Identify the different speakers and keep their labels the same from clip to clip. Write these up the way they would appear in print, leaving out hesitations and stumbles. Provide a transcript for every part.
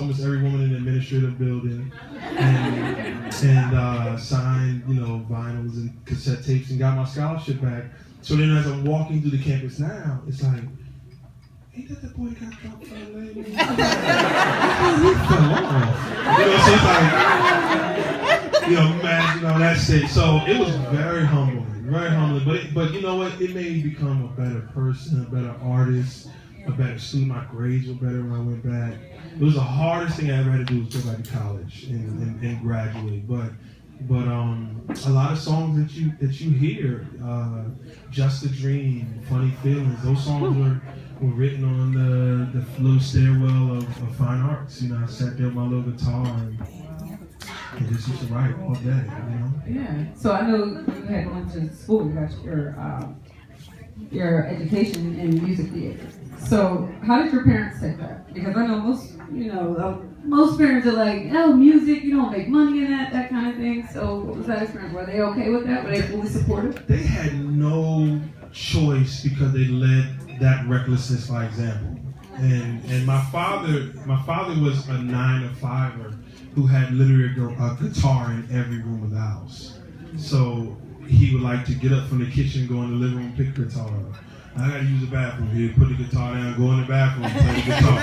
Speaker 1: almost every woman in the administrative building, and signed, vinyls and cassette tapes, and got my scholarship back. So then as I'm walking through the campus now, it's like, ain't that the boy that got dropped by the lady? He fell off. So it's like, imagine all that state. So it was very humbling. Very humbling, but you know what? It made me become a better person, a better artist, a better student. My grades were better when I went back. It was the hardest thing I ever had to do was go back to college and graduate. But a lot of songs that you hear, Just a Dream, Funny Feelings, those songs were written on the little stairwell of fine arts. I sat there with my little guitar and just used to write all day,
Speaker 2: Yeah. So I know you had gone to school, you got your education in music theater. So how did your parents take that? Because I know most parents are like, oh, music, you don't make money in that kind of thing. So what was that experience? Were they okay with that? Were they fully supportive?
Speaker 1: They had no choice because they led that recklessness by example. And my father was a 9-to-5er who had literally a guitar in every room of the house. So he would like to get up from the kitchen, go in the living room, pick the guitar up. I gotta use the bathroom here, put the guitar down, go in the bathroom, play the guitar.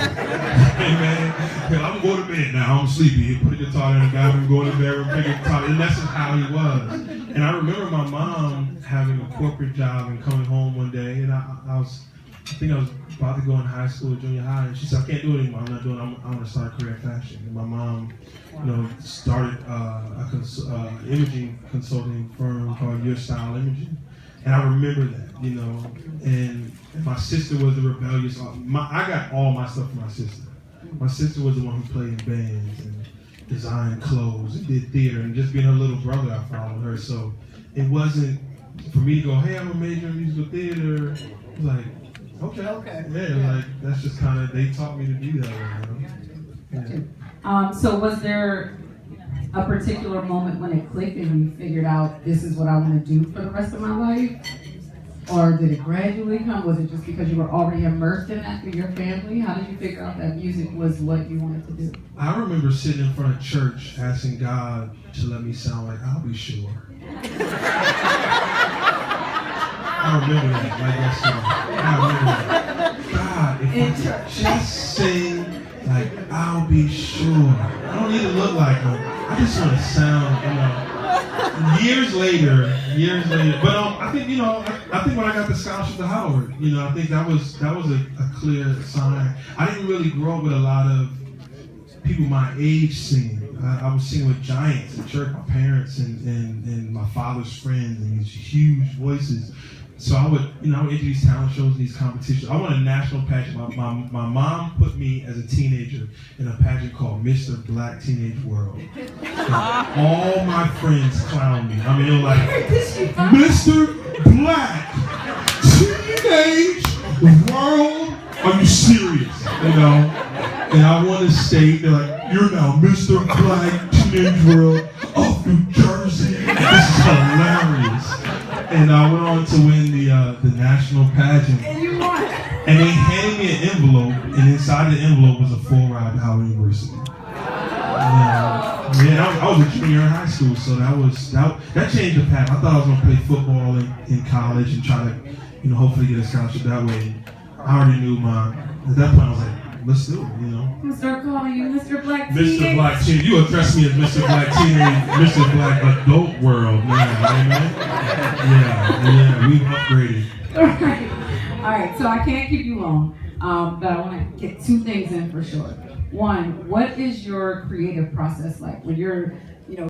Speaker 1: Hey man, I'm going to bed now, I'm sleepy. Put the guitar down in the bathroom, go in the bedroom, pick the guitar. And that's just how he was. And I remember my mom having a corporate job and coming home one day, and I think I was about to go in high school, junior high, and she said, I can't do it anymore, I'm not doing it, I want to start a career in fashion. And my mom, started imaging consulting firm called Your Style Imaging. And I remember that, and my sister was the rebellious, I got all my stuff from my sister. My sister was the one who played in bands and designed clothes and did theater, and just being her little brother, I followed her. So it wasn't for me to go, hey, I'm a major in musical theater. It was like, okay. Yeah, like that's just kind of, they taught me to do that.
Speaker 2: Yeah. So was there a particular moment when it clicked and you figured out this is what I want to do for the rest of my life? Or did it gradually come? Was it just because you were already immersed in that through your family? How did you figure out that music was what you wanted to do?
Speaker 1: I remember sitting in front of church asking God to let me sound like I'll Be Sure. I remember that, like that song. I remember that. God, if I just sing like I'll Be Sure. I don't need to look like them. I just want to sound, years later. But I think, I think when I got the scholarship to Howard, I think that was a clear sign. I didn't really grow up with a lot of people my age singing. I was singing with giants in church, my parents and my father's friends, and these huge voices. So I would enter these talent shows and these competitions. I won a national pageant. My mom put me as a teenager in a pageant called Mr. Black Teenage World. And all my friends clowned me. I mean, they were like, Mr. Black Teenage World? Are you serious? And I won a state. They're like, you're now Mr. Black Teenage World of New Jersey. This is hilarious. And I went on to win the national pageant.
Speaker 2: And you won.
Speaker 1: And they handed me an envelope, and inside the envelope was a full ride to Howard University. I was a junior in high school, so that changed the path. I thought I was going to play football in college and try to, hopefully get a scholarship that way. I already knew at that point I was like, let's do it,
Speaker 2: I'm gonna start calling you Mr. Black
Speaker 1: Mr.
Speaker 2: Teenage.
Speaker 1: Black Teenage. You address me as Mr. Black Teenage, Mr. Black Adult World now, amen? Yeah, we've upgraded.
Speaker 2: All right, so I can't keep you long, but I want to get two things in for sure. One, what is your creative process like when you're